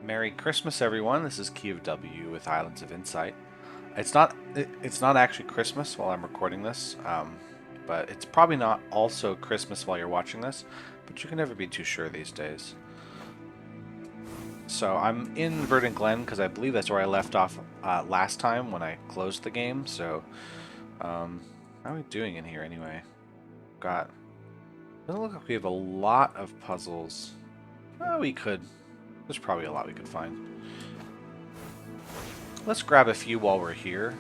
Merry Christmas, everyone. This is Key of W with Islands of Insight. It's not actually Christmas while I'm recording this, but it's probably not also Christmas while you're watching this. But you can never be too sure these days. So I'm in Verdant Glen because I believe that's where I left off last time when I closed the game. So how are we doing in here anyway? Got doesn't look like we have a lot of puzzles. Oh, we could. There's probably a lot we could find. Let's grab a few while we're here.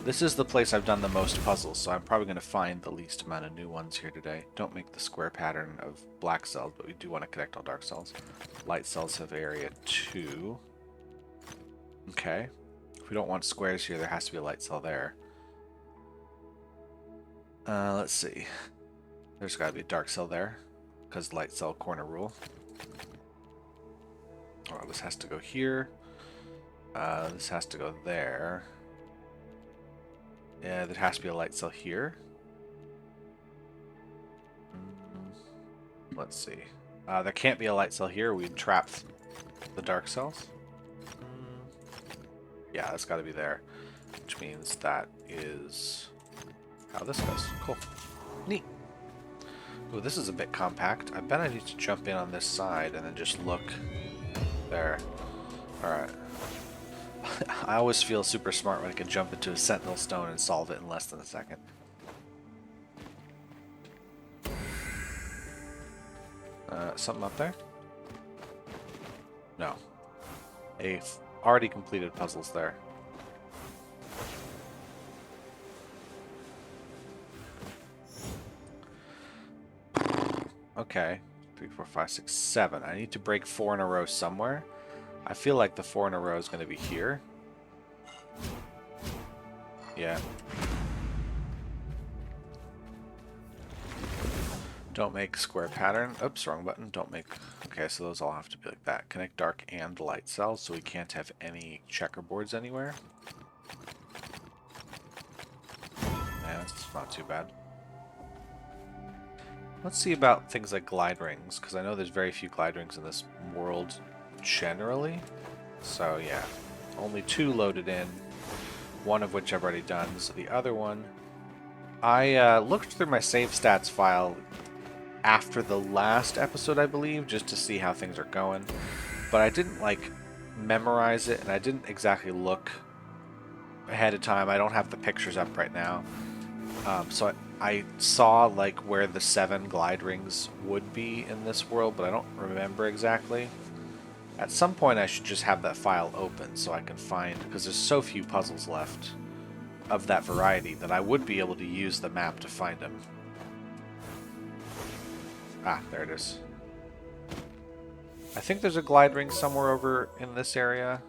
This is the place I've done the most puzzles, so I'm probably going to find the least amount of new ones here today. Don't make the square pattern of black cells, but we do want to connect all dark cells. Light cells have area 2. Okay. If we don't want squares here, there has to be a light cell there. Let's see. There's got to be a dark cell there, because light cell corner rule. Oh, this has to go here. This has to go there. Yeah, there has to be a light cell here. Let's see. There can't be a light cell here. We'd trap the dark cells. Yeah, that's got to be there. Which means that is how this goes. Cool. Neat. Ooh, this is a bit compact. I bet I need to jump in on this side and then just look there. Alright. I always feel super smart when I can jump into a sentinel stone and solve it in less than a second. Something up there? No. Already completed puzzles there. Okay. 3, 4, 5, 6, 7. I need to break 4 in a row somewhere. I feel like the 4 in a row is going to be here. Yeah. Don't make square pattern. Oops, wrong button. Don't make... Okay, so those all have to be like that. Connect dark and light cells, so we can't have any checkerboards anywhere. Yeah, that's not too bad. Let's see about things like glide rings, because I know there's very few glide rings in this world generally. So yeah, only 2 loaded in, one of which I've already done. So the other one, I looked through my save stats file after the last episode, I believe, just to see how things are going. But I didn't like memorize it, and I didn't exactly look ahead of time. I don't have the pictures up right now. So I saw like where the 7 glide rings would be in this world, but I don't remember exactly. At some point I should just have that file open so I can find, because there's so few puzzles left of that variety that I would be able to use the map to find them. Ah, there it is. I think there's a glide ring somewhere over in this area.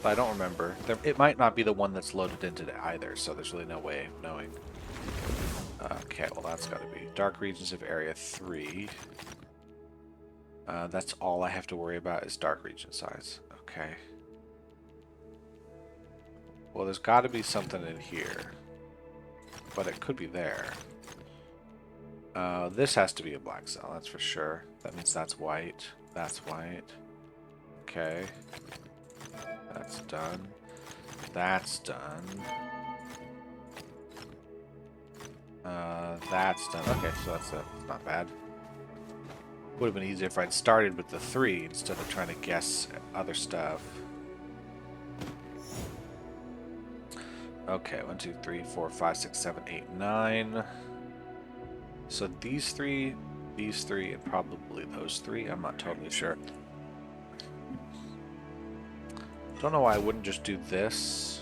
But I don't remember. It might not be the one that's loaded into it either, so there's really no way of knowing. Okay, well that's got to be dark regions of area 3. That's all I have to worry about is dark region size. Okay. Well, there's got to be something in here, but it could be there. This has to be a black cell, that's for sure. That means that's white. That's white. Okay. That's done. That's done. That's done. Okay, so that's it. Not bad. Would have been easier if I'd started with the 3 instead of trying to guess other stuff. Okay, 1, 2, 3, 4, 5, 6, 7, 8, 9. So these 3, and probably those 3. I'm not totally sure. Don't know why I wouldn't just do this.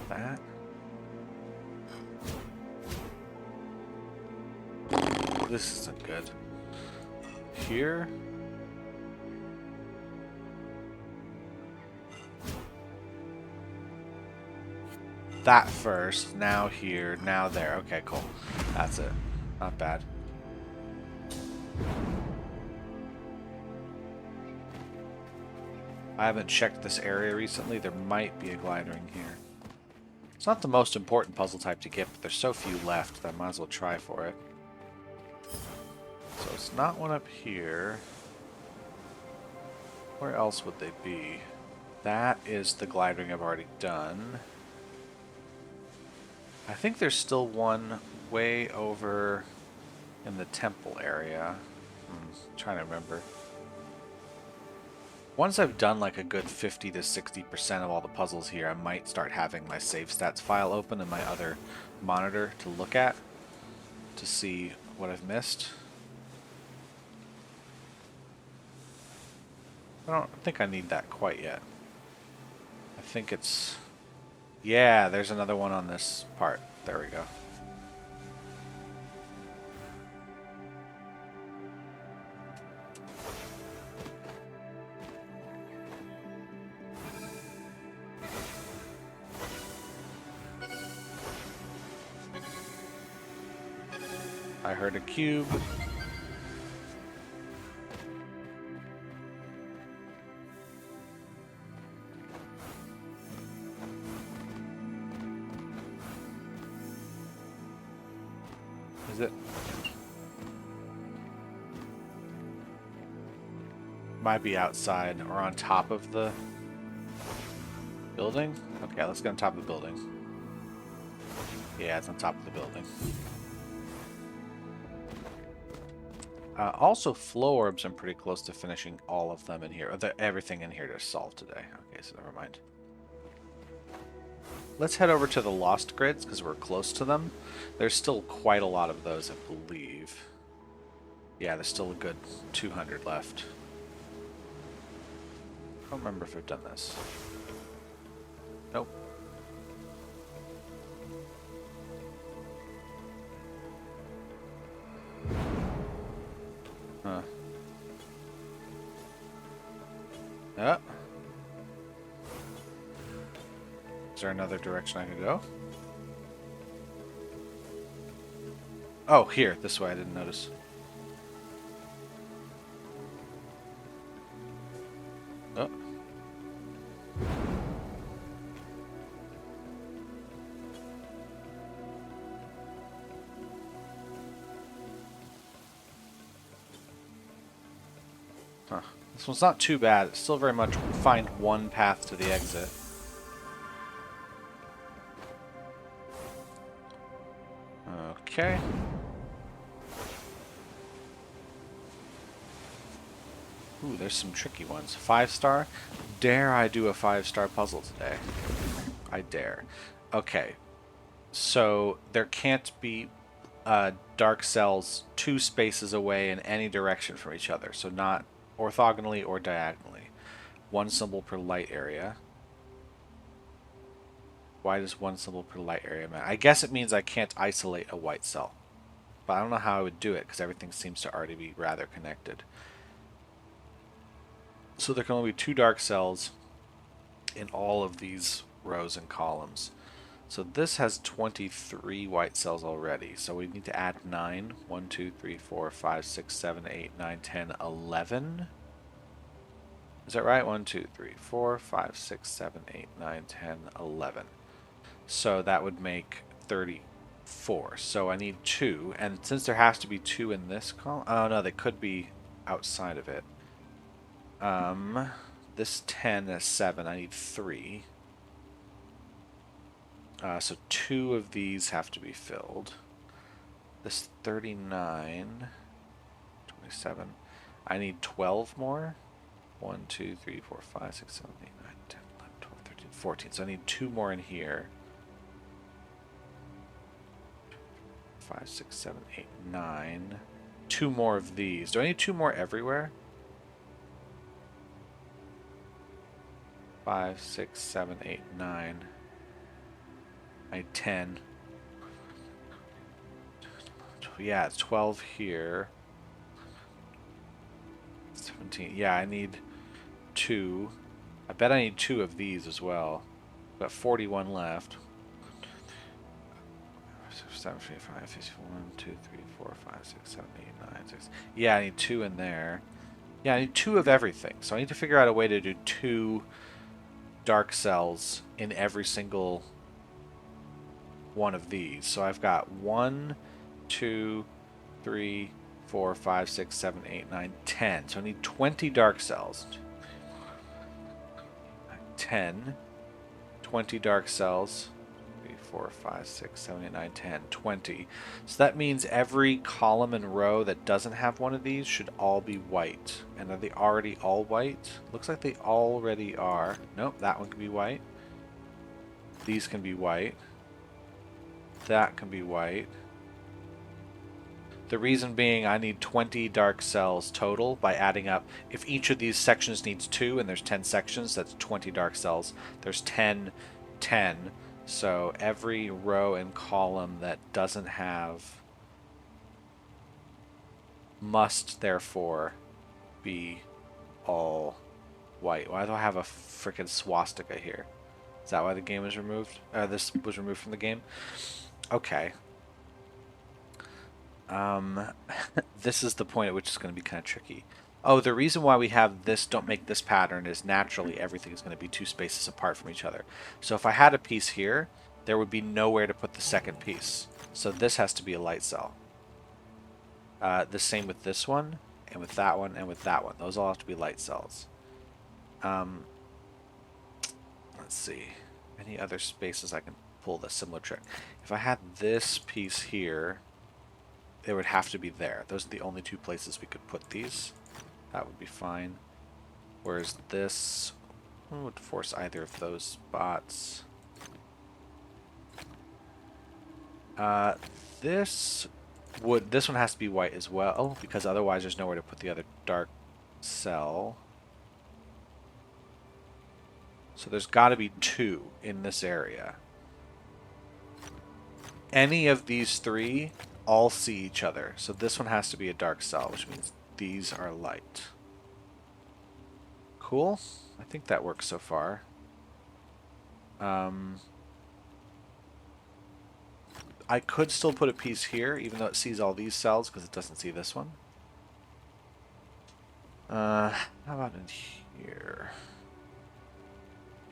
That. This isn't good. Here. That first, now here, now there. Okay, cool. That's it. Not bad. I haven't checked this area recently. There might be a glide ring here. It's not the most important puzzle type to get, but there's so few left that I might as well try for it. So it's not one up here. Where else would they be? That is the glide ring I've already done. I think there's still one way over in the temple area. Trying to remember. Once I've done like a good 50 to 60% of all the puzzles here, I might start having my save stats file open in my other monitor to look at to see what I've missed. I don't think I need that quite yet. I think it's... Yeah, there's another one on this part. There we go. I heard a cube. Is it? Might be outside or on top of the building. Okay, let's get on top of the building. Yeah, it's on top of the building. Also, flow orbs, I'm pretty close to finishing all of them in here. Everything in here to solve today. Okay, so never mind. Let's head over to the lost grids, because we're close to them. There's still quite a lot of those, I believe. Yeah, there's still a good 200 left. I don't remember if I've done this. Nope. Huh. Yeah. Is there another direction I can go? Oh, here. This way. I didn't notice. Oh. Huh. This one's not too bad. It's still very much find one path to the exit. Okay. Ooh, there's some tricky ones. 5-star? Dare I do a 5-star puzzle today? I dare. Okay. So there can't be dark cells 2 spaces away in any direction from each other. So not orthogonally or diagonally. 1 symbol per light area. Why does 1 symbol per light area matter? I guess it means I can't isolate a white cell. But I don't know how I would do it because everything seems to already be rather connected. So there can only be 2 dark cells in all of these rows and columns. So this has 23 white cells already. So we need to add 9. 1, 2, 3, 4, 5, 6, 7, 8, 9, 10, 11. Is that right? 1, 2, 3, 4, 5, 6, 7, 8, 9, 10, 11. So that would make 34. So I need 2. And since there has to be 2 in this column... Oh, no, they could be outside of it. This 10 is 7. I need 3. So 2 of these have to be filled. This 39, 27. I need 12 more. 1, 2, 3, 4, 5, 6, 7, 8, 9, 10, 11, 12, 13, 14. So I need 2 more in here. 5, 6, 7, 8, 9. 2 more of these. Do I need 2 more everywhere? 5, 6, 7, 8, 9. I need 10. Yeah, it's 12 here. 17. Yeah, I need 2. I bet I need 2 of these as well. Got 41 left. 7, 5, 6, 1, 2, 3, 4, 5, 6, 7, 8, 9, 6. Yeah, I need 2 in there. Yeah, I need 2 of everything. So I need to figure out a way to do 2 dark cells in every single one of these. So I've got 1, 2, 3, 4, 5, 6, 7, 8, 9, 10. So I need 20 dark cells. 10, 20 dark cells. 3, 4, 5, 6, 7, 8, 9, 10, 20. So that means every column and row that doesn't have one of these should all be white. And are they already all white? Looks like they already are. Nope, that one can be white. These can be white. That can be white. The reason being I need 20 dark cells total by adding up. If each of these sections needs 2 and there's 10 sections, that's 20 dark cells. There's 10, 10. So every row and column that doesn't have must therefore be all white. Why do I have a freaking swastika here? Is that why the game was removed? This was removed from the game? Okay. This is the point at which it's going to be kind of tricky. Oh, the reason why we have this don't make this pattern is naturally everything is going to be 2 spaces apart from each other. So if I had a piece here, there would be nowhere to put the second piece. So this has to be a light cell. The same with this one, and with that one, and with that one. Those all have to be light cells. Let's see. Any other spaces I can pull the similar trick? If I had this piece here, it would have to be there. Those are the only 2 places we could put these. That would be fine. Whereas this would force either of those spots. This one has to be white as well, because otherwise there's nowhere to put the other dark cell. So there's got to be 2 in this area. Any of these 3 all see each other. So this one has to be a dark cell, which means these are light. Cool. I think that works so far. I could still put a piece here, even though it sees all these cells, because it doesn't see this one. How about in here?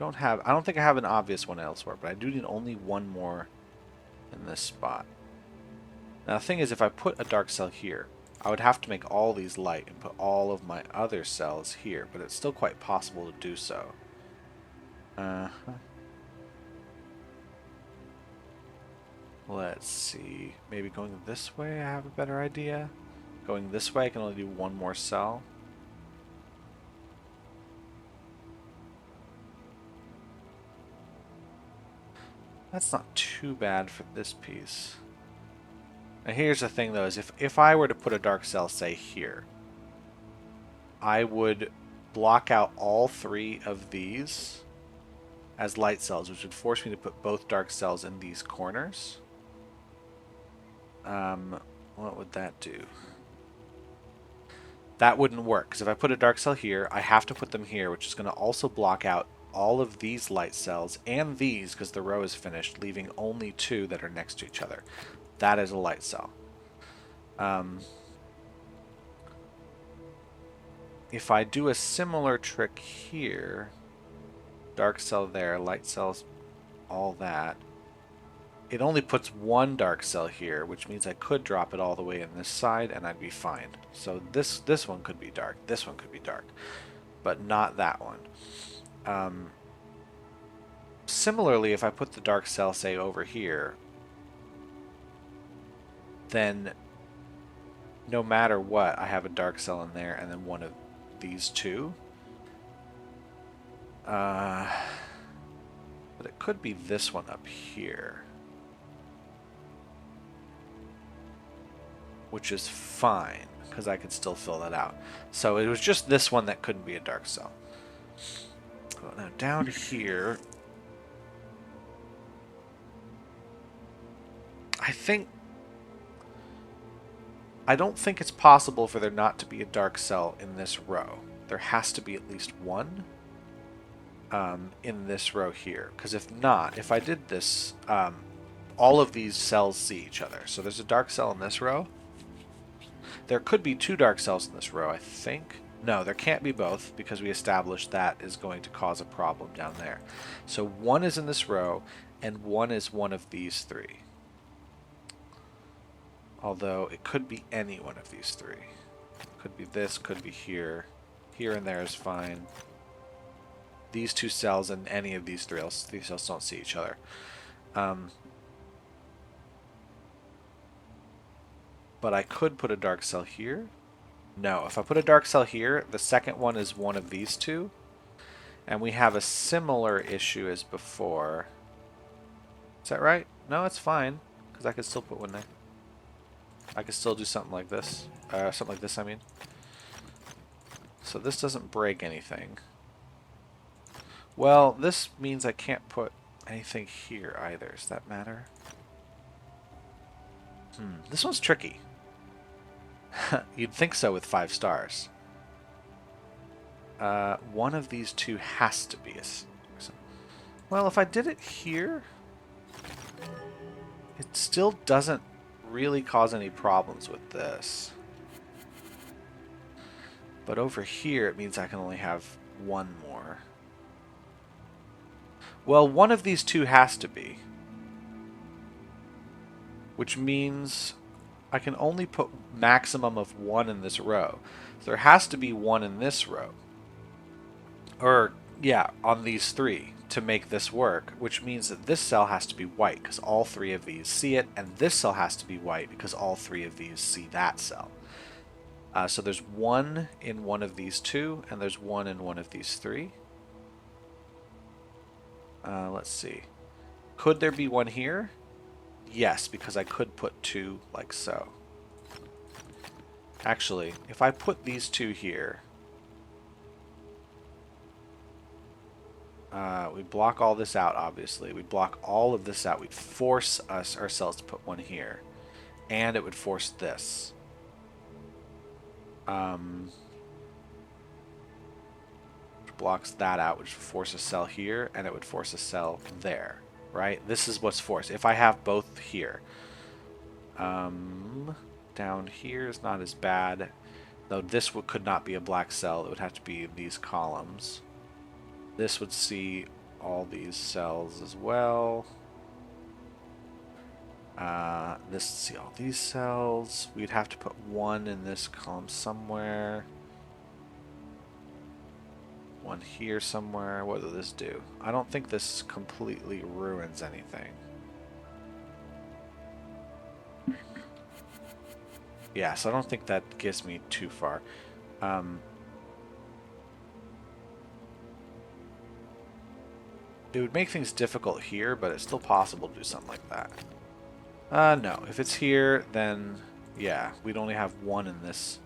I don't think I have an obvious one elsewhere, but I do need only one more in this spot. Now the thing is, if I put a dark cell here, I would have to make all these light and put all of my other cells here, but it's still quite possible to do so. Let's see. Maybe going this way I have a better idea. Going this way I can only do one more cell. That's not too bad for this piece. Now here's the thing though, is if I were to put a dark cell, say here, I would block out all 3 of these as light cells, which would force me to put both dark cells in these corners. What would that do? That wouldn't work, because if I put a dark cell here, I have to put them here, which is going to also block out all of these light cells and these, because the row is finished, leaving only 2 that are next to each other. That is a light cell. If I do a similar trick here, dark cell there, light cells, all that, it only puts 1 dark cell here, which means I could drop it all the way in this side and I'd be fine. So this one could be dark, this one could be dark, but not that one. Similarly, if I put the dark cell, say, over here, then no matter what, I have a dark cell in there and then one of these 2. But it could be this one up here, which is fine, because I could still fill that out. So it was just this one that couldn't be a dark cell. Well, now down here, I don't think it's possible for there not to be a dark cell in this row. There has to be at least 1 in this row here, because if not, if I did this, all of these cells see each other. So there's a dark cell in this row. There could be 2 dark cells in this row, I think. No, there can't be both, because we established that is going to cause a problem down there. So 1 is in this row, and 1 is one of these 3. Although it could be any one of these 3. Could be this, could be here. Here and there is fine. These 2 cells and any of these 3 cells, these cells don't see each other. But I could put a dark cell here. No, if I put a dark cell here, the second one is one of these 2. And we have a similar issue as before. Is that right? No, it's fine. Because I could still put one there. I could still do something like this. Something like this, I mean. So this doesn't break anything. Well, this means I can't put anything here either. Does that matter? This one's tricky. You'd think so with 5 stars. One of these 2 has to be a... Well, if I did it here, it still doesn't really cause any problems with this. But over here, it means I can only have 1 more. Well, one of these 2 has to be. Which means I can only put maximum of 1 in this row. So there has to be 1 in this row. Or, yeah, on these 3 to make this work, which means that this cell has to be white because all 3 of these see it, and this cell has to be white because all 3 of these see that cell. So there's 1 in one of these 2, and there's 1 in one of these 3. Let's see. Could there be 1 here? Yes, because I could put 2 like so. Actually, if I put these 2 here, we'd block all this out, obviously. We'd block all of this out. We'd force ourselves to put 1 here. And it would force this. Which blocks that out, which would force a cell here, and it would force a cell there. Right? This is what's forced. If I have both here. Down here is not as bad. Though this could not be a black cell. It would have to be these columns. This would see all these cells as well. This would see all these cells. We'd have to put 1 in this column somewhere. 1 here somewhere. What does this do? I don't think this completely ruins anything. Yeah, so I don't think that gets me too far. It would make things difficult here, but it's still possible to do something like that. No. If it's here, then yeah, we'd only have 1 in this.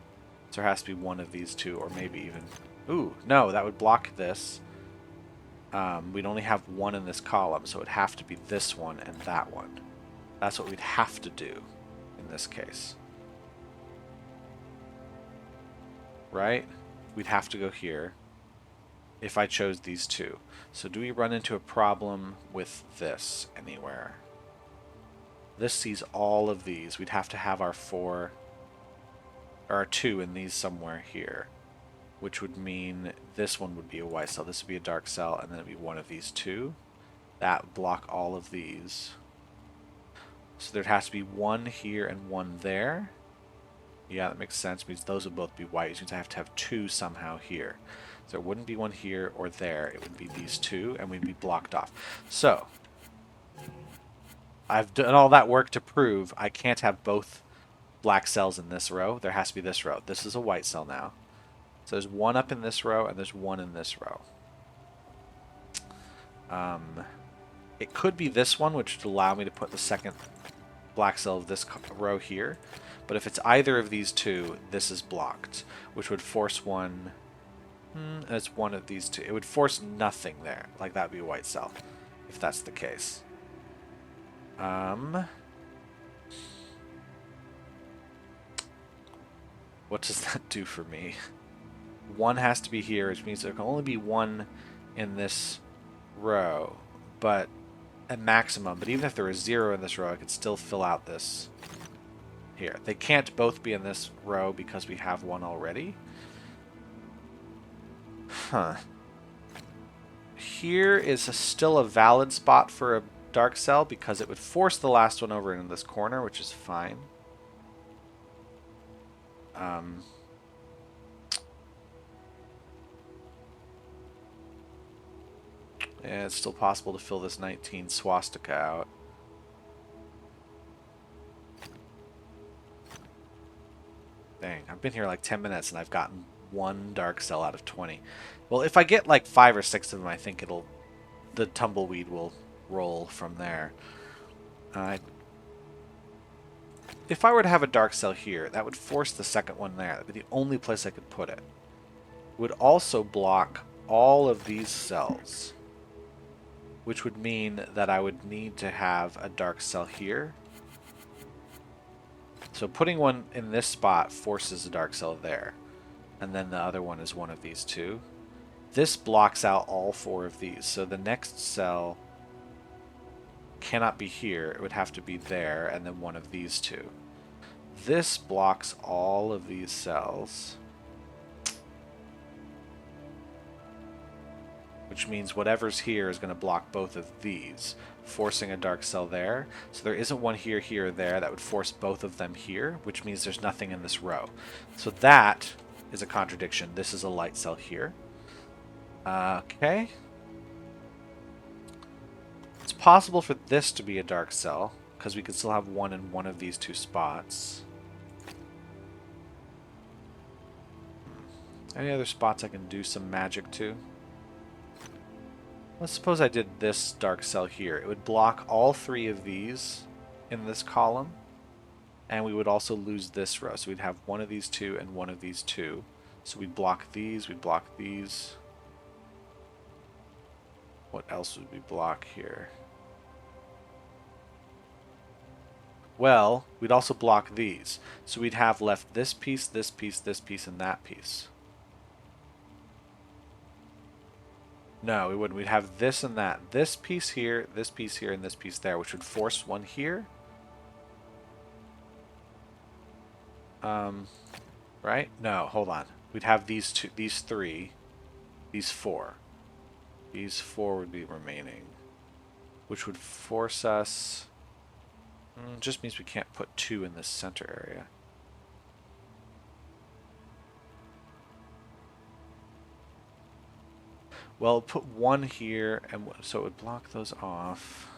So there has to be 1 of these 2, or maybe even... Ooh, no, that would block this. We'd only have 1 in this column, so it'd have to be this one and that one. That's what we'd have to do in this case. Right? We'd have to go here if I chose these 2. So do we run into a problem with this anywhere? This sees all of these. We'd have to have our 4 or our 2 in these somewhere here, which would mean this one would be a white cell, this would be a dark cell, and then it'd be one of these 2. That would block all of these. So there has to be 1 here and 1 there. Yeah, that makes sense. It means those would both be white. Which means I have to have 2 somehow here. So there wouldn't be 1 here or there. It would be these 2, and we'd be blocked off. So I've done all that work to prove I can't have both black cells in this row. There has to be this row. This is a white cell now. So there's 1 up in this row, and there's 1 in this row. It could be this one, which would allow me to put the second black cell of this row here. But if it's either of these 2, this is blocked, which would force 1. It's one of these 2. It would force nothing there. Like that would be a white cell, if that's the case. What does that do for me? 1 has to be here, which means there can only be 1 in this row, but at maximum. But even if there was 0 in this row, I could still fill out this here. They can't both be in this row because we have 1 already. Huh. Here is still a valid spot for a dark cell because it would force the last one over into this corner, which is fine. Yeah, it's still possible to fill this 19 swastika out. Dang, I've been here like 10 minutes and I've gotten one dark cell out of 20. Well, if I get like 5 or 6 of them, I think the tumbleweed will roll from there. If I were to have a dark cell here, that would force the second one there. That would be the only place I could put it. It would also block all of these cells, which would mean that I would need to have a dark cell here. So putting one in this spot forces a dark cell there. And then the other one is one of these two. This blocks out all 4 of these. So the next cell cannot be here. It would have to be there and then one of these two. This blocks all of these cells. Which means whatever's here is going to block both of these, forcing a dark cell there. So there isn't one here, here, or there. That would force both of them here, which means there's nothing in this row. So that is a contradiction. This is a light cell here. Okay. It's possible for this to be a dark cell, because we could still have one in one of these 2 spots. Any other spots I can do some magic to? Let's suppose I did this dark cell here. It would block all 3 of these in this column, and we would also lose this row. So we'd have one of these 2 and one of these 2. So we'd block these, we'd block these. What else would we block here? Well, we'd also block these. So we'd have left this piece, this piece, this piece, and that piece. No, we wouldn't. We'd have this and that. This piece here, and this piece there, which would force one here. Right? No, hold on. We'd have these 2, these 3, these 4. These 4 would be remaining, which would force us... just means we can't put 2 in this center area. Well, put 1 here, and so it would block those off.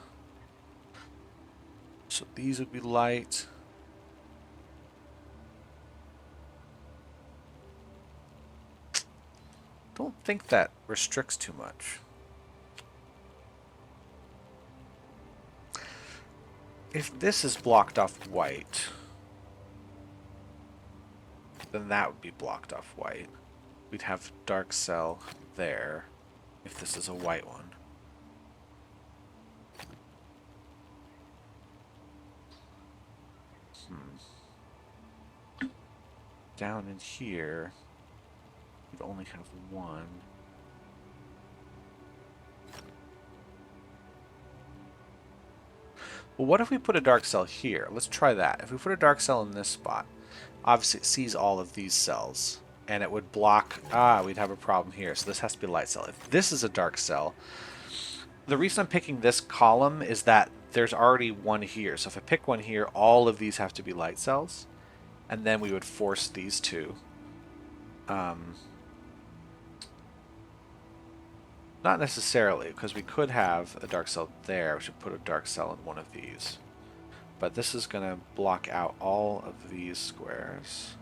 So these would be light. Don't think that restricts too much. If this is blocked off white, then that would be blocked off white. We'd have dark cell there if this is a white one. Down in here, we'd only have 1. Well, what if we put a dark cell here? Let's try that. If we put a dark cell in this spot, obviously it sees all of these cells, and it would block... we'd have a problem here, so this has to be a light cell. If this is a dark cell, the reason I'm picking this column is that there's already one here. So if I pick one here, all of these have to be light cells, and then we would force these 2. Not necessarily, because we could have a dark cell there. We should put a dark cell in one of these. But this is going to block out all of these squares.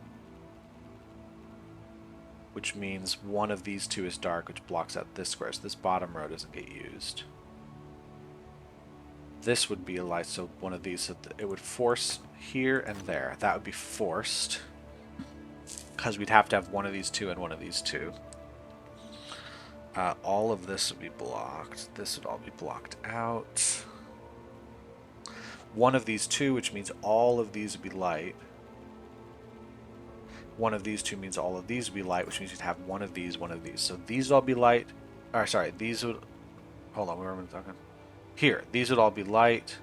Which means one of these 2 is dark, which blocks out this square. So this bottom row doesn't get used. This would be a light, so one of these. So it would force here and there. That would be forced, because we'd have to have one of these 2 and one of these 2. All of this would be blocked. This would all be blocked out. One of these 2, which means all of these would be light. One of these 2 means all of these would be light, which means you'd have one of these, one of these. So these would all be light. Or sorry, these would... Hold on, where am I talking? Here, these would all be light.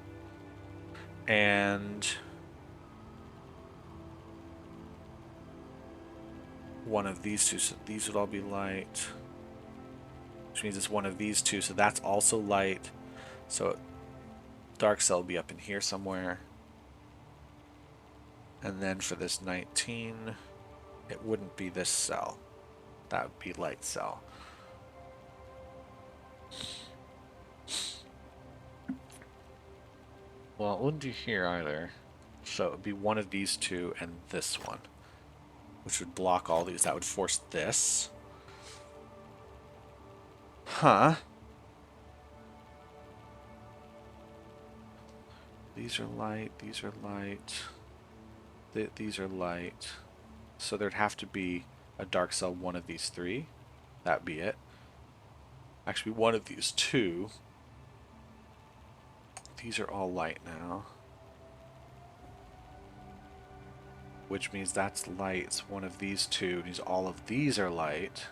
And... one of these 2, so these would all be light. Which means it's one of these 2, so that's also light. So Dark cell will be up in here somewhere. And then for this 19, it wouldn't be this cell. That would be light cell. Well, it wouldn't be here either. So it would be one of these two and this one, which would block all these. That would force this. Huh. These are light, these are light. These are light. So there'd have to be a dark cell, one of these three. That'd be it. Actually, one of these two. These are all light now. Which means that's light. It's one of these two. Means all of these are light.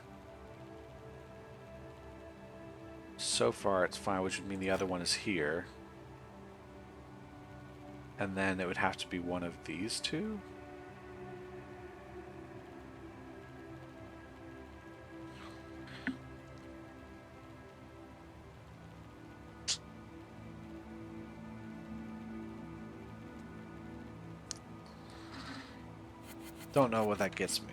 So far it's fine, which would mean the other one is here. And then it would have to be one of these two. Don't know what that gets me.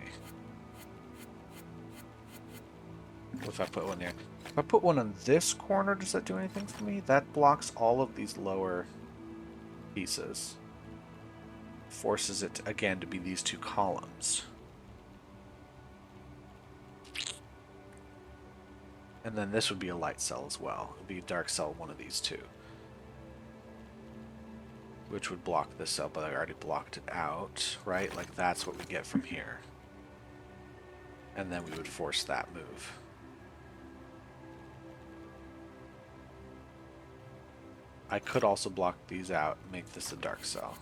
What if I put one there? If I put one on this corner, does that do anything for me? That blocks all of these lower pieces. Forces it, again, to be these two columns. And then this would be a light cell as well. It would be a dark cell, one of these two. Which would block this cell, but I already blocked it out, right? Like that's what we get from here. And then we would force that move. I could also block these out and make this a dark cell.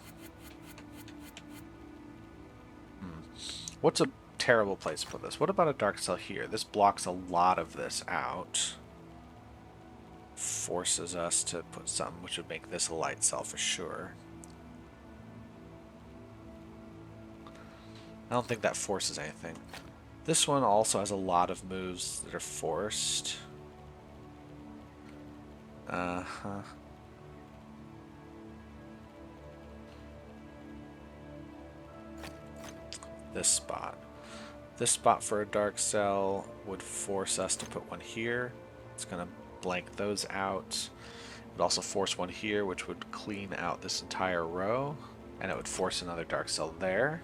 What's a terrible place to put this? What about a dark cell here? This blocks a lot of this out. Forces us to put something which would make this a light cell for sure. I don't think that forces anything. This one also has a lot of moves that are forced. This spot. This spot for a dark cell would force us to put one here. It's going to blank those out. It would also force one here, which would clean out this entire row. And it would force another dark cell there.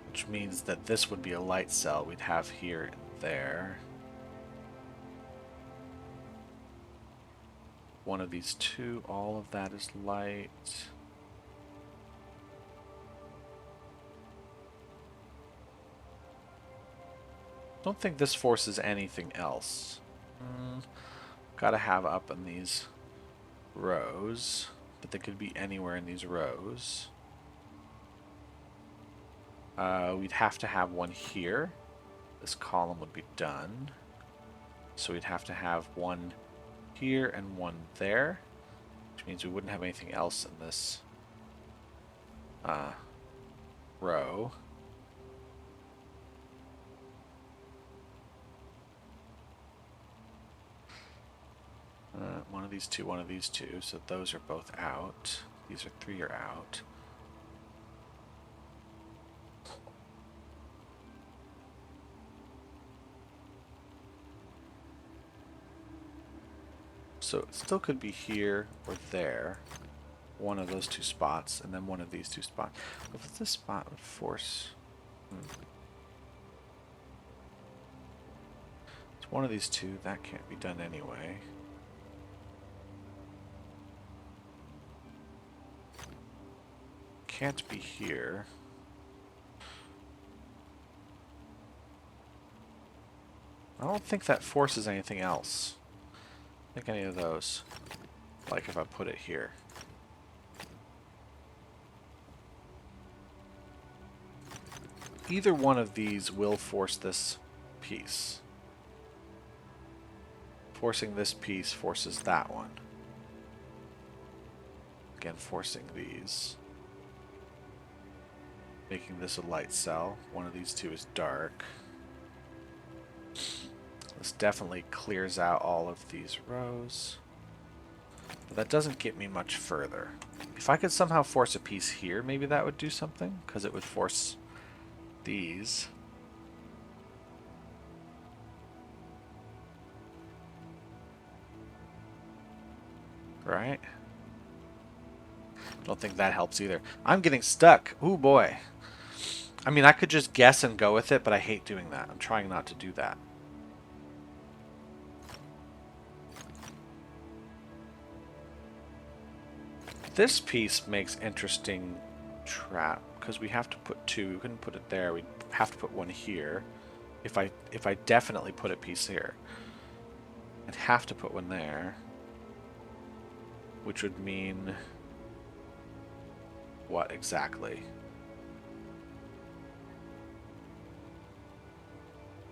Which means that this would be a light cell we'd have here and there. One of these two, all of that is light. Don't think this forces anything else. Gotta have up in these rows, but they could be anywhere in these rows. We'd have to have one here. This column would be done. So we'd have to have one here and one there, which means we wouldn't have anything else in this row. One of these two, one of these two, so those are both out. These are three are out. So it still could be here or there, one of those two spots, and then one of these two spots. If this spot would force... It's one of these two, that can't be done anyway. Can't be here. I don't think that forces anything else. I think any of those. Like if I put it here. Either one of these will force this piece. Forcing this piece forces that one. Again, forcing these. Making this a light cell. One of these two is dark. This definitely clears out all of these rows. But that doesn't get me much further. If I could somehow force a piece here, maybe that would do something, because it would force these. Right? Don't think that helps either. I'm getting stuck. Ooh, boy. I mean, I could just guess and go with it, but I hate doing that. I'm trying not to do that. This piece makes interesting trap, because we have to put two. We couldn't put it there. We have to put one here. If I definitely put a piece here, I'd have to put one there, which would mean what exactly?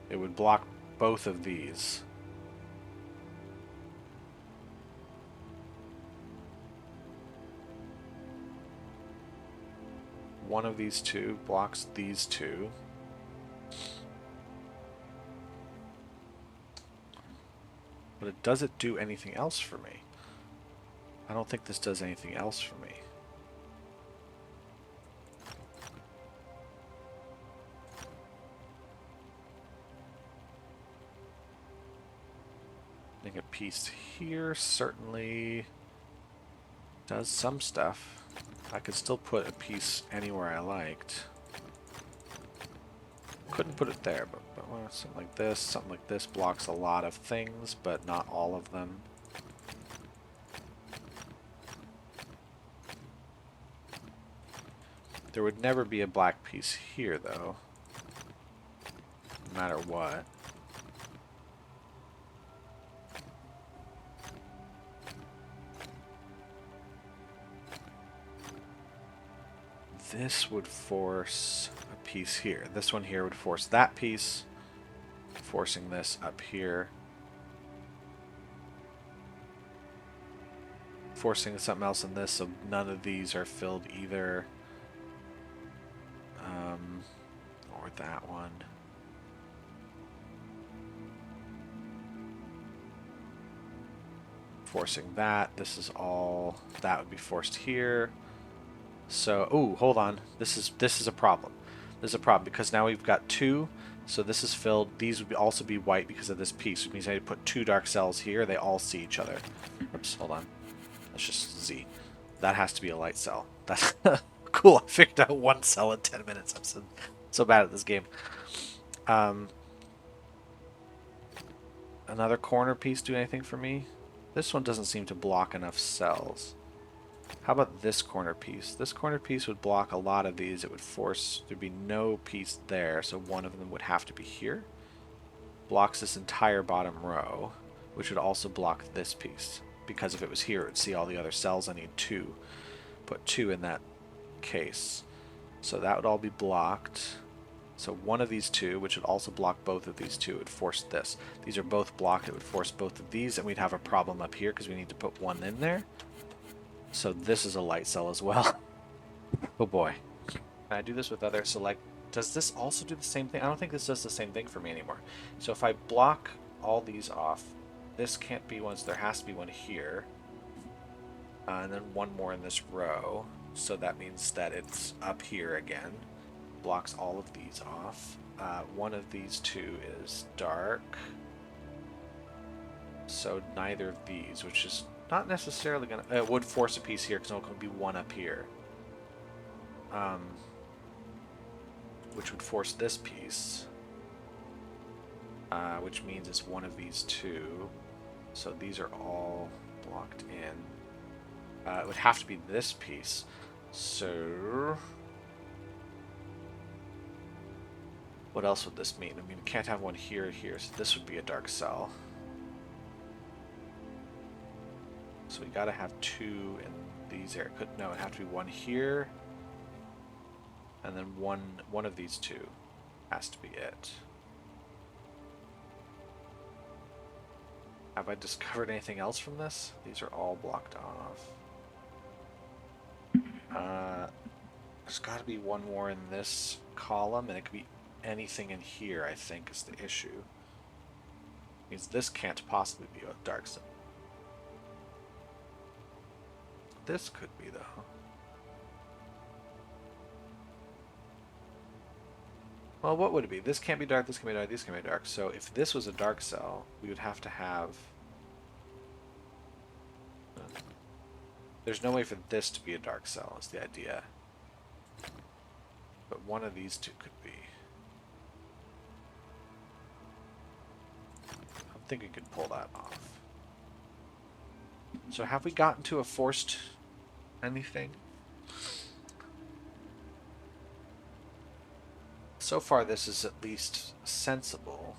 It would block both of these. One of these two blocks these two. But does it do anything else for me? I don't think this does anything else for me. I think a piece here certainly does some stuff. I could still put a piece anywhere I liked. Couldn't put it there, but something like this blocks a lot of things, but not all of them. There would never be a black piece here, though, no matter what. This would force a piece here. This one here would force that piece, forcing this up here. Forcing something else in this, so none of these are filled either. Or that one. Forcing that. This is all. That would be forced here. So, oh, hold on. This is a problem. This is a problem because now we've got two. So this is filled. These would also be white because of this piece, which means I need to put two dark cells here. They all see each other. Oops, hold on. That's just Z. That has to be a light cell. That's cool. I figured out one cell in 10 minutes. I'm so bad at this game. Another corner piece do anything for me? This one doesn't seem to block enough cells. How about this corner piece? This corner piece would block a lot of these. It would force, there'd be no piece there, so one of them would have to be here. Blocks this entire bottom row, which would also block this piece. Because if it was here, it would see all the other cells. I need two. Put two in that case. So that would all be blocked. So one of these two, which would also block both of these two, would force this. These are both blocked. It would force both of these, and we'd have a problem up here because we need to put one in there. So this is a light cell as well. Oh boy. Can I do this with other select? Does this also do the same thing? I don't think this does the same thing for me anymore. So if I block all these off, this can't be one, so there has to be one here. And then one more in this row. So that means that it's up here again. Blocks all of these off. One of these two is dark. So neither of these, which is not necessarily gonna. It would force a piece here because there's going to be one up here. Which would force this piece. Which means it's one of these two. So these are all blocked in. It would have to be this piece. So what else would this mean? I mean, we can't have one here or here, so this would be a dark cell. So we gotta have two in these areas. No, it'd have to be one here, and then one of these two has to be it. Have I discovered anything else from this? These are all blocked off. There's got to be one more in this column, and it could be anything in here, I think, is the issue. Means this can't possibly be a dark cell. This could be, though. Well, what would it be? This can't be dark, this can't be dark, this can't be dark. So if this was a dark cell, we would have to have... There's no way for this to be a dark cell, is the idea. But one of these two could be. I think we could pull that off. So have we gotten to a forced anything? So far this is at least sensible.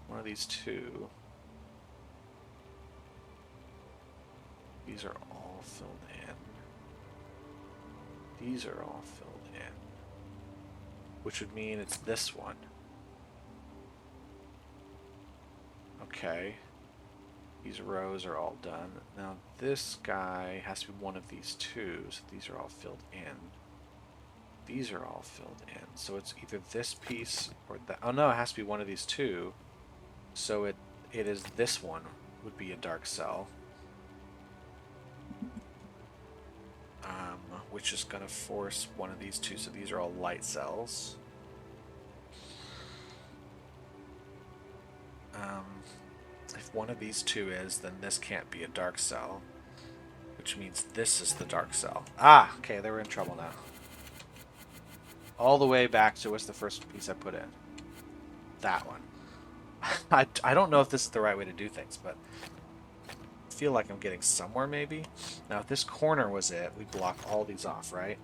One of these two. These are all filled in. These are all filled in. Which would mean it's this one. Okay. These rows are all done. Now this guy has to be one of these two, so these are all filled in. These are all filled in. So it's either this piece or that. Oh no, it has to be one of these two. So it is this one would be a dark cell. Which is going to force one of these two. So these are all light cells. If one of these two is, then this can't be a dark cell. Which means this is the dark cell. Ah, okay, they were in trouble now. All the way back to what's the first piece I put in? That one. I don't know if this is the right way to do things, but I feel like I'm getting somewhere maybe. Now if this corner was it, we block all these off, right?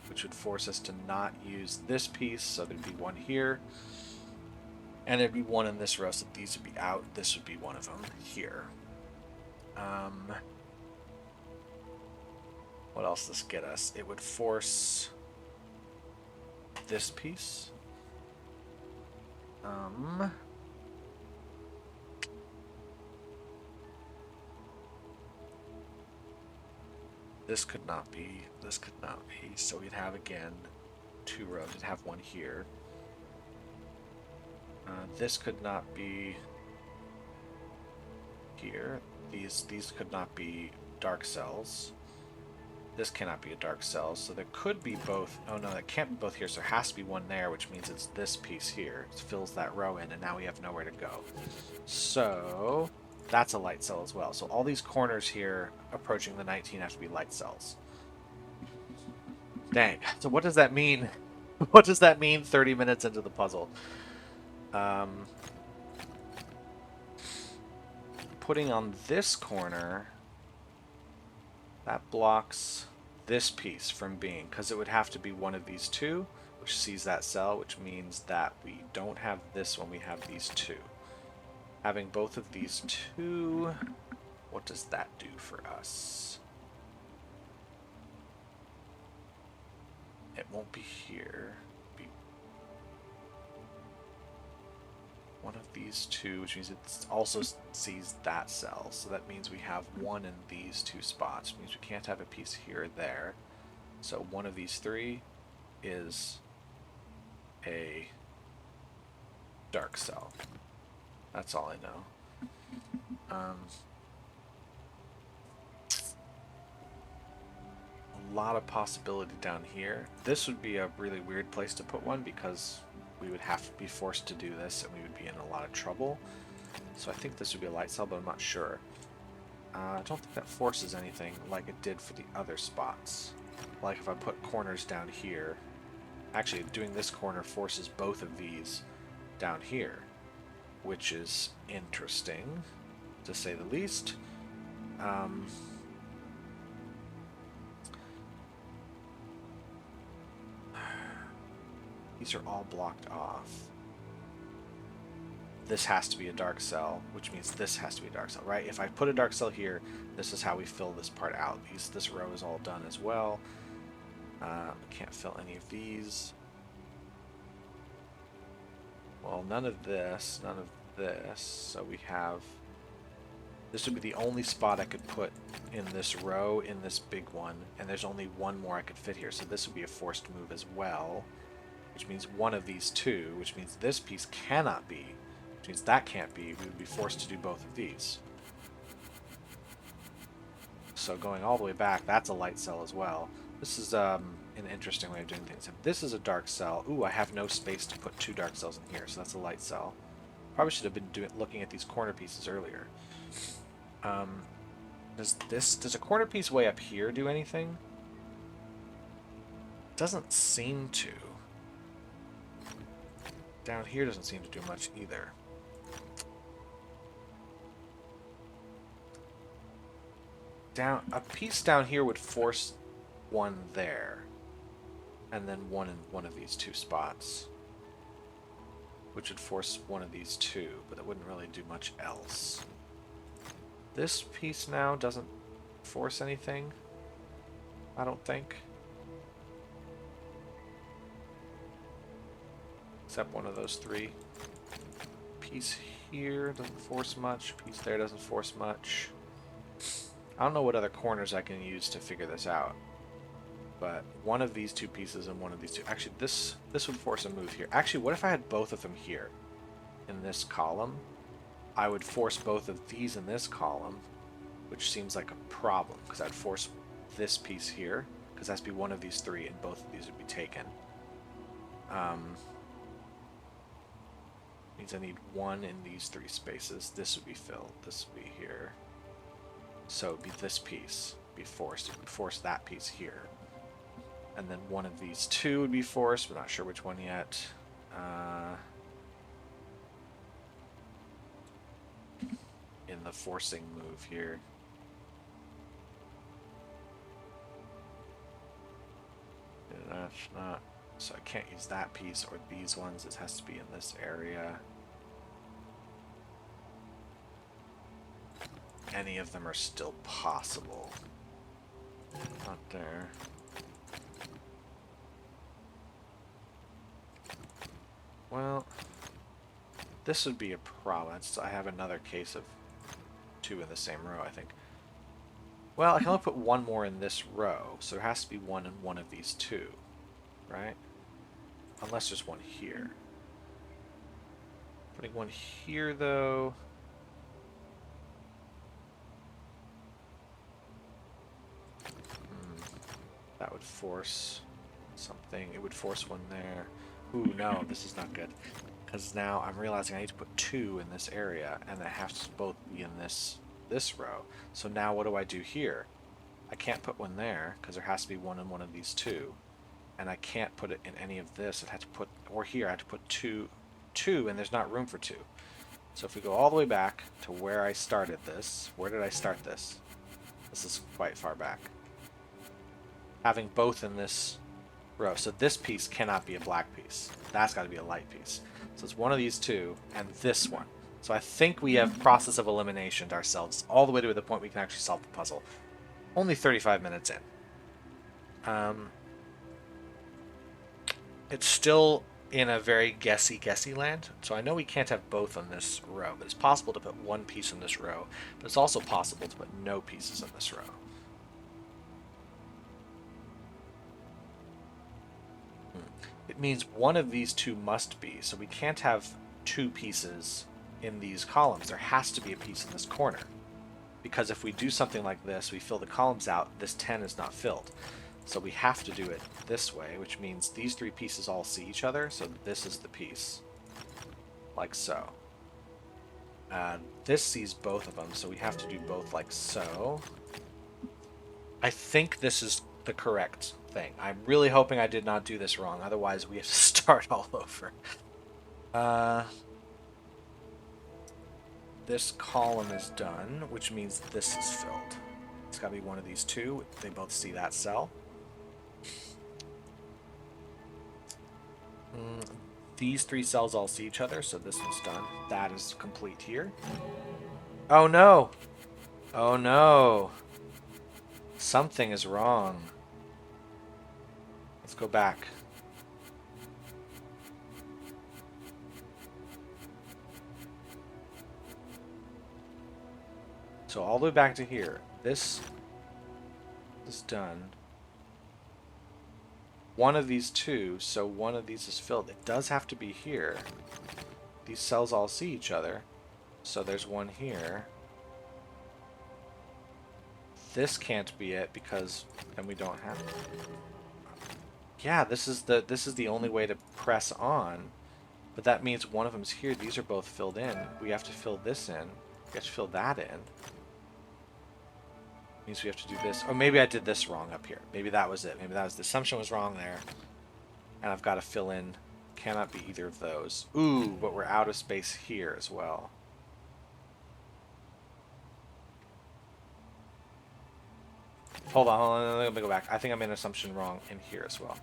Which would force us to not use this piece, so there'd be one here. And there'd be one in this row, so these would be out. This would be one of them here. What else does this get us? It would force this piece. This could not be. This could not be. So we'd have again 2 rows. We'd have one here. This could not be here. These could not be dark cells. This cannot be a dark cell, so there could be both. Oh no, that can't be both here, so there has to be one there, which means it's this piece here. It fills that row in, and now we have nowhere to go. So that's a light cell as well. So all these corners here approaching the 19 have to be light cells. Dang. So what does that mean? What does that mean 30 minutes into the puzzle? Putting on this corner, that blocks this piece from being, because it would have to be one of these two, which sees that cell, which means that we don't have this one, we have these two. Having both of these two, what does that do for us? It won't be here. It'll be one of these two, which means it also sees that cell. So that means we have one in these two spots, which means we can't have a piece here or there. So one of these three is a dark cell. That's all I know. A lot of possibility down here. This would be a really weird place to put one because we would have to be forced to do this and we would be in a lot of trouble. So I think this would be a light cell, but I'm not sure. I don't think that forces anything like it did for the other spots. Like if I put corners down here. Actually, doing this corner forces both of these down here, which is interesting, to say the least. These are all blocked off. This has to be a dark cell, which means this has to be a dark cell, right? If I put a dark cell here, this is how we fill this part out. This row is all done as well. Can't fill any of these. Well, none of this, none of this. So we have This would be the only spot I could put in this row, in this big one, and there's only one more I could fit here, so this would be a forced move as well, which means one of these two, which means this piece cannot be, which means that can't be. We would be forced to do both of these. So going all the way back, that's a light cell as well. This is an interesting way of doing things. If this is a dark cell, ooh, I have no space to put two dark cells in here, so that's a light cell. Probably should have been looking at these corner pieces earlier. Does a corner piece way up here do anything? Doesn't seem to. Down here doesn't seem to do much either. A piece down here would force one there, and then one in one of these two spots, which would force one of these two, but it wouldn't really do much else. This piece now doesn't force anything, I don't think. Except one of those three. Piece here doesn't force much, piece there doesn't force much. I don't know what other corners I can use to figure this out. But one of these two pieces and one of these two. Actually, this would force a move here. Actually, what if I had both of them here in this column? I would force both of these in this column, which seems like a problem, because I'd force this piece here, because that's be one of these three, and both of these would be taken. Means I need one in these three spaces. This would be filled. This would be here. So it would be this piece be forced. It would force that piece here. And then one of these two would be forced, but not sure which one yet. In the forcing move here. That's not... So I can't use that piece or these ones. It has to be in this area. Any of them are still possible. Not there. Well, this would be a problem. I have another case of two in the same row, I think. Well, I can only put one more in this row, so there has to be one in one of these two, right? Unless there's one here. Putting one here, though... that would force something. It would force one there. Ooh, no, this is not good. Because now I'm realizing I need to put two in this area, and they have to both be in this row. So now what do I do here? I can't put one there, because there has to be one in one of these two. And I can't put it in any of this. I have to put, or here, I have to put two, and there's not room for two. So if we go all the way back to where I started this, where did I start this? This is quite far back. Having both in this row. So this piece cannot be a black piece. That's got to be a light piece. So it's one of these two and this one. So I think we have process of elimination ourselves all the way to the point we can actually solve the puzzle. Only 35 minutes in. It's still in a very guessy land. So I know we can't have both on this row, but it's possible to put one piece in this row. But it's also possible to put no pieces in this row. It means one of these two must be, so we can't have two pieces in these columns. There has to be a piece in this corner. Because if we do something like this, we fill the columns out, this 10 is not filled. So we have to do it this way, which means these three pieces all see each other, so this is the piece. Like so. This sees both of them, so we have to do both like so. I think this is the correct thing. I'm really hoping I did not do this wrong, otherwise we have to start all over. This column is done, which means this is filled. It's got to be one of these two. They both see that cell. These three cells all see each other, so this one's done. That is complete here. Oh no! Oh no! Something is wrong. Let's go back. So all the way back to here. This is done. One of these two, so one of these is filled. It does have to be here. These cells all see each other. So there's one here. This can't be it because then we don't have it. Yeah, this is the only way to press on. But that means one of them's here. These are both filled in. We have to fill this in. We have to fill that in. Means we have to do this. Or maybe I did this wrong up here. Maybe that was it. Maybe that was the assumption was wrong there. And I've got to fill in. Cannot be either of those. Ooh, but we're out of space here as well. Hold on, let me go back. I think I made an assumption wrong in here as well.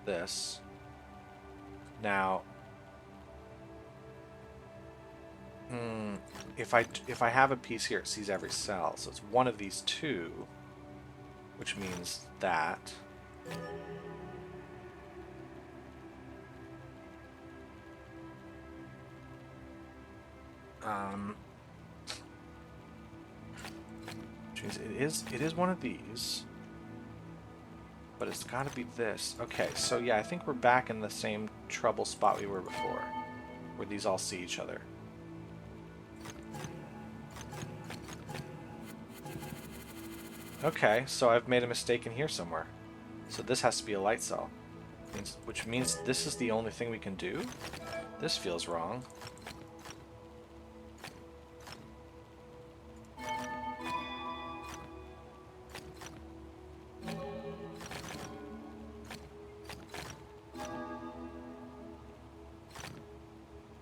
This. Now, if I have a piece here, it sees every cell. So it's one of these two, which means that. Which means it is one of these. But it's got to be this. Okay, so yeah, I think we're back in the same trouble spot we were before, where these all see each other. Okay, so I've made a mistake in here somewhere. So this has to be a light cell, which means this is the only thing we can do? This feels wrong.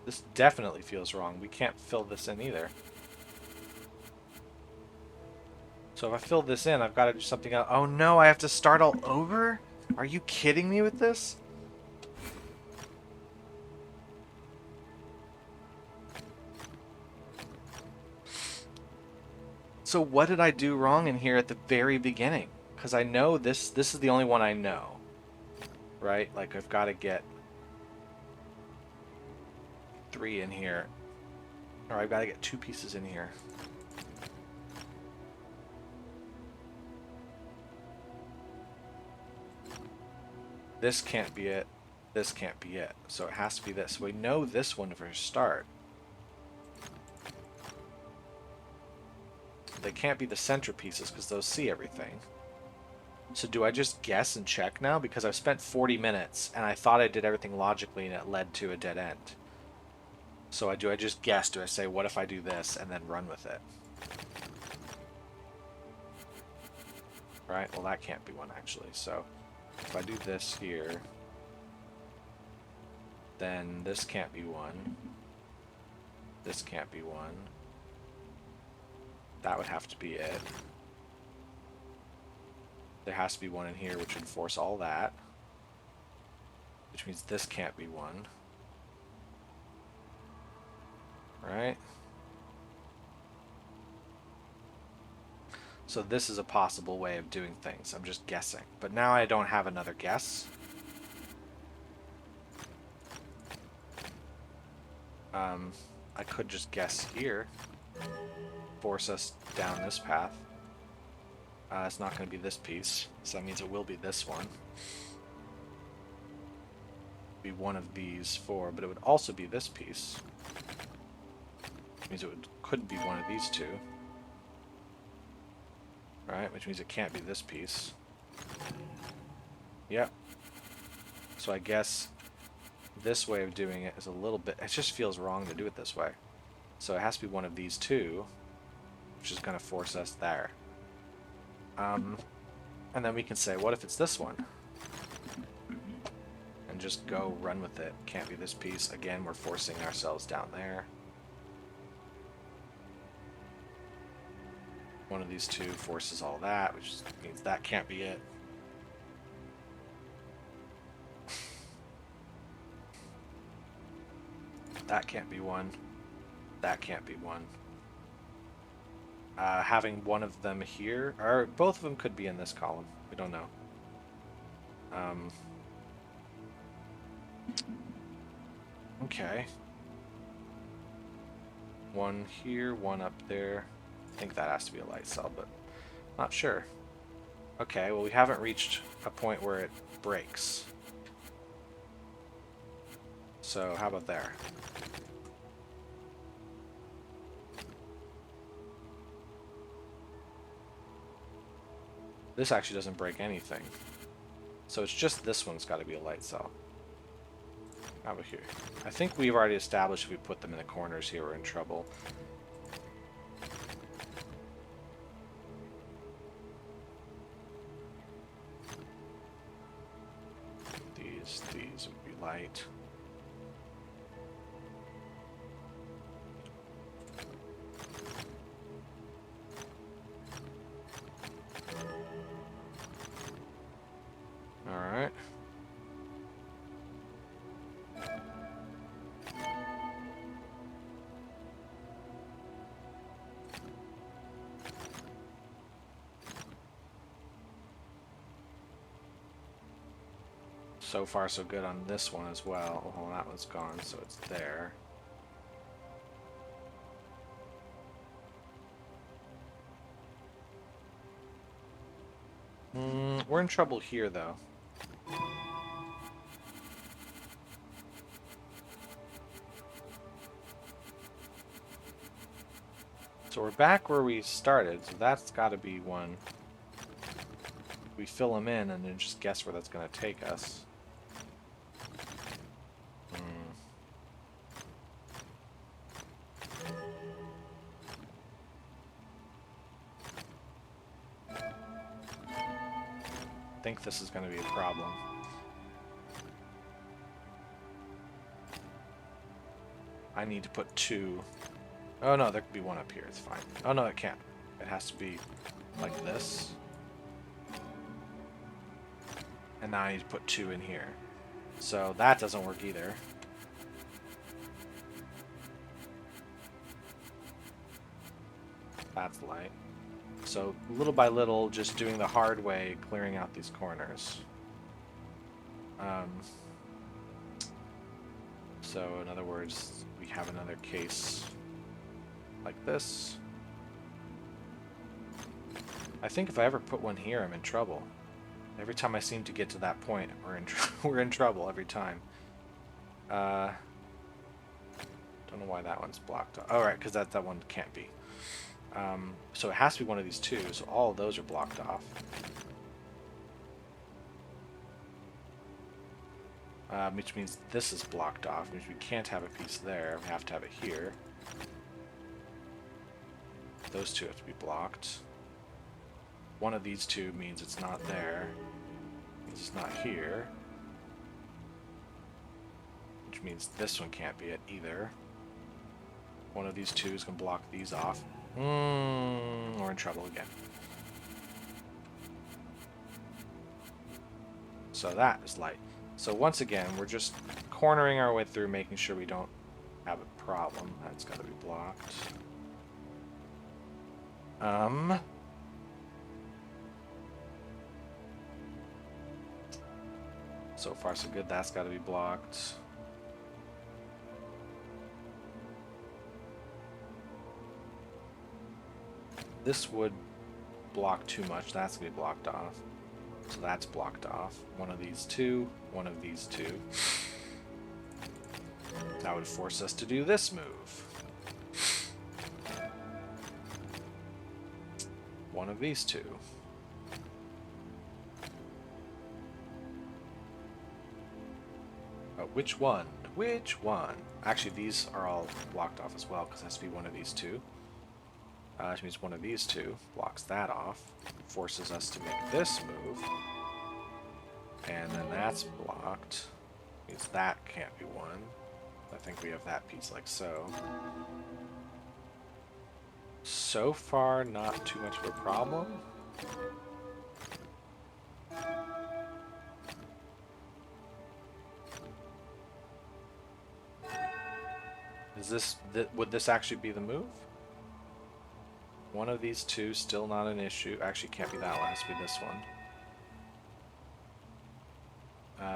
This definitely feels wrong. We can't fill this in either. So if I fill this in, I've got to do something else. Oh no, I have to start all over? Are you kidding me with this? So what did I do wrong in here at the very beginning? Because I know this is the only one I know. Right? Like I've got to get 3 in here. Or I've got to get 2 pieces in here. This can't be it. This can't be it. So it has to be this. We know this one for a start. They can't be the centerpieces because those see everything. So do I just guess and check now? Because I've spent 40 minutes and I thought I did everything logically and it led to a dead end. So do I just guess? Do I say, what if I do this and then run with it? Right? Well, that can't be one actually. So if I do this here, then this can't be one. This can't be one. That would have to be it. There has to be one in here which would force all that. Which means this can't be one. Right? So this is a possible way of doing things. I'm just guessing. But now I don't have another guess. I could just guess here. Force us down this path. It's not going to be this piece. So that means it will be this one. Be one of these 4, but it would also be this piece. Which means it couldn't be one of these 2. Right, which means it can't be this piece. Yep. So I guess this way of doing it is a little bit... It just feels wrong to do it this way. So it has to be one of these 2, which is going to force us there. And then we can say, what if it's this one? And just go run with it. Can't be this piece. Again, we're forcing ourselves down there. One of these 2 forces all that, which means that can't be it. That can't be one. That can't be one. Having one of them here, or both of them could be in this column. We don't know. Okay. One here, one up there. I think that has to be a light cell, but not sure. Okay, well we haven't reached a point where it breaks. So how about there? This actually doesn't break anything. So it's just this one's got to be a light cell. How about here? I think we've already established if we put them in the corners here, we're in trouble. These would be light. Alright. So far so good on this one as well. Oh, that one's gone, so it's there. We're in trouble here, though. So we're back where we started, so that's got to be one. We fill them in and then just guess where that's going to take us. I think this is going to be a problem. I need to put two. Oh no, there could be one up here. It's fine. Oh no, it can't. It has to be like this. And now I need to put two in here. So that doesn't work either. That's light. So little by little, just doing the hard way, clearing out these corners. So in other words, we have another case like this. I think if I ever put one here, I'm in trouble. Every time I seem to get to that point, we're in trouble every time. Don't know why that one's blocked. Oh, right, because that one can't be. So it has to be one of these two, so all of those are blocked off. Which means this is blocked off, which we can't have a piece there. We have to have it here. Those two have to be blocked. One of these two means it's not there. Means it's not here. Which means this one can't be it either. One of these two is going to block these off. We're in trouble again. So that is light. So once again, we're just cornering our way through, making sure we don't have a problem. That's got to be blocked. So far so good. That's got to be blocked. This would block too much. That's going to be blocked off. So that's blocked off. One of these two. One of these two. That would force us to do this move. One of these two. Oh, which one? Which one? Actually, these are all blocked off as well, because it has to be one of these two. Which means one of these two blocks that off, forces us to make this move, and then that's blocked. Means that can't be one. I think we have that piece like so. So far, not too much of a problem. Is this, would this actually be the move? One of these two, still not an issue. Actually, can't be that one. It has to be this one.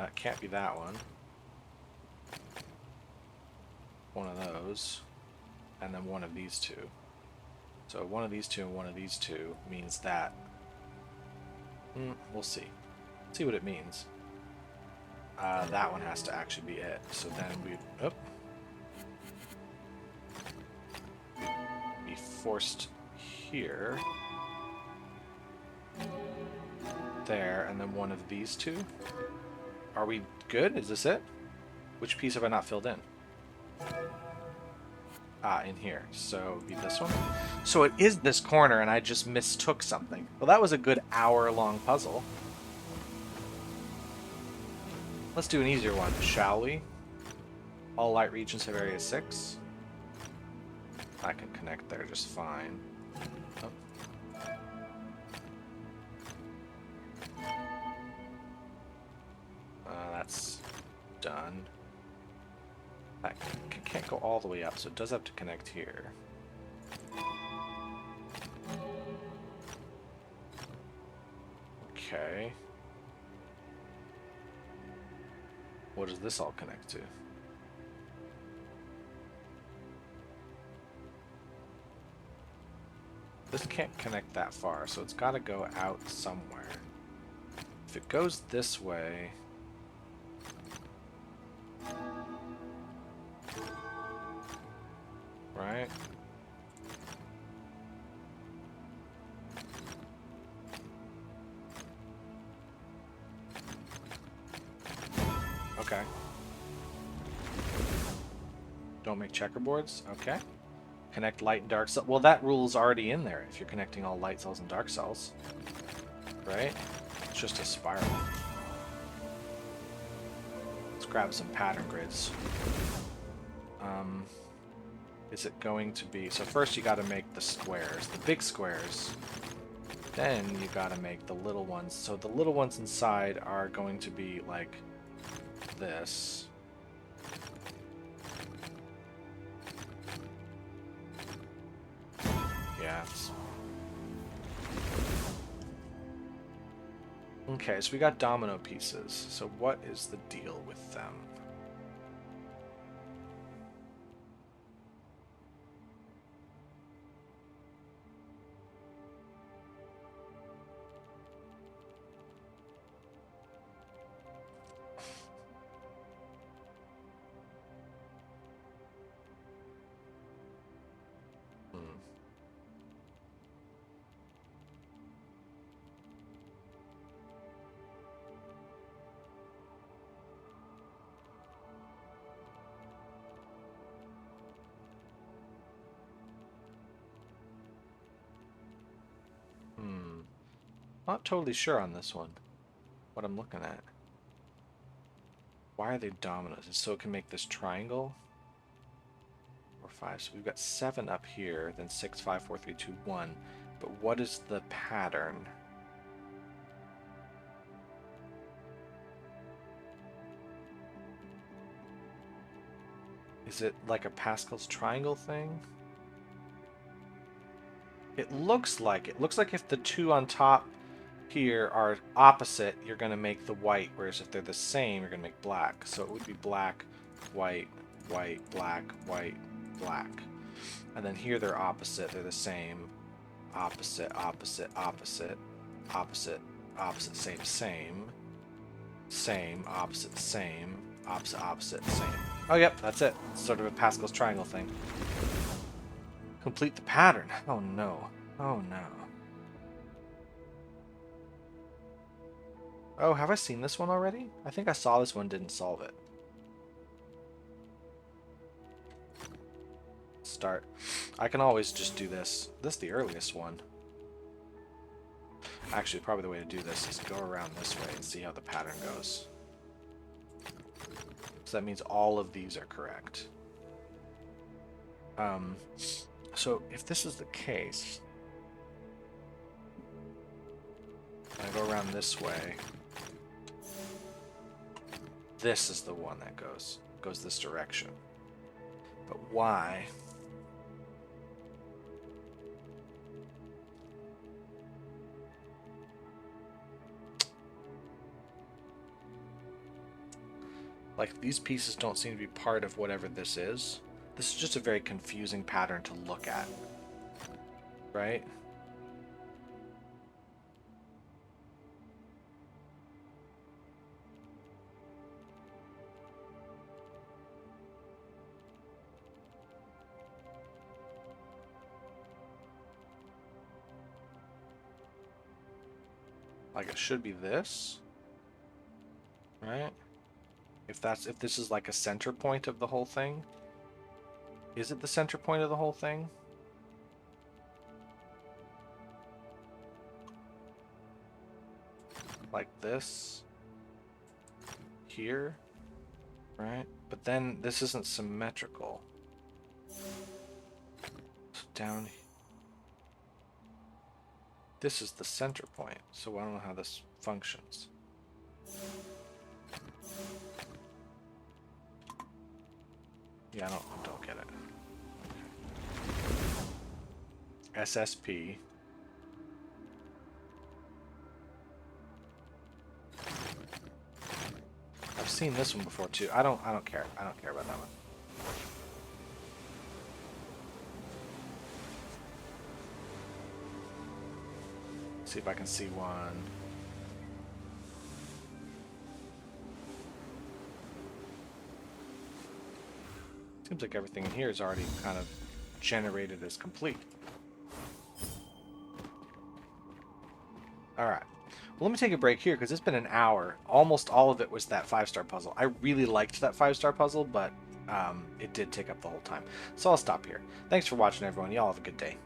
It can't be that one. One of those. and then one of these two. So one of these two and one of these two means that. We'll see. See what it means. That one has to actually be it. So then we be forced here, there, and then one of these two. Are we good? Is this it? Which piece have I not filled in? In here. So it'd be this one. So it is this corner, and I just mistook something. Well, that was a good hour-long puzzle. Let's do an easier one, shall we? All light regions have area 6. I can connect there just fine. Oh. That's done. That can't go all the way up, so it does have to connect here. Okay. What does this all connect to? This can't connect that far, so it's got to go out somewhere. If it goes this way... Right? Okay. Don't make checkerboards? Okay. Connect light and dark cells. Well, that rule's already in there if you're connecting all light cells and dark cells. Right? It's just a spiral. Let's grab some pattern grids. Is it going to be... So first you got to make the squares, the big squares. Then you got to make the little ones. So the little ones inside are going to be like this. Yeah. Okay, so we got domino pieces. So what is the deal with them? Not totally sure on this one, what I'm looking at. Why are they dominoes? So it can make this triangle? 4, 5. So we've got 7 up here, then 6, 5, 4, 3, 2, 1. But what is the pattern? Is it like a Pascal's triangle thing? It looks like it. Looks like if the two on top here are opposite, you're going to make the white, whereas if they're the same, you're going to make black. So it would be black, white, white, black, white, black. And then here they're opposite, they're the same. Opposite, opposite, opposite, opposite, opposite, same, same. Same, opposite, same, opposite, opposite, same. Oh, yep, that's it. It's sort of a Pascal's triangle thing. Complete the pattern. Oh, no. Oh, no. Oh, have I seen this one already? I think I saw this one, didn't solve it. Start. I can always just do this. This is the earliest one. Actually, probably the way to do this is go around this way and see how the pattern goes. So that means all of these are correct. So if this is the case, I go around this way. This is the one that goes this direction. But why? Like, these pieces don't seem to be part of whatever this is. This is just a very confusing pattern to look at, right? Like it should be this, right? If this is like a center point of the whole thing. Is it the center point of the whole thing? Like this here, right? But then this isn't symmetrical. So down here. This is the center point, so I don't know how this functions. Yeah, I don't get it. SSP. I've seen this one before too. I don't care. I don't care about that one. See if I can see one. Seems like everything in here is already kind of generated as complete. Alright. Well, let me take a break here because it's been an hour. Almost all of it was that 5-star puzzle. I really liked that 5-star puzzle, but it did take up the whole time. So I'll stop here. Thanks for watching, everyone. Y'all have a good day.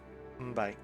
Bye.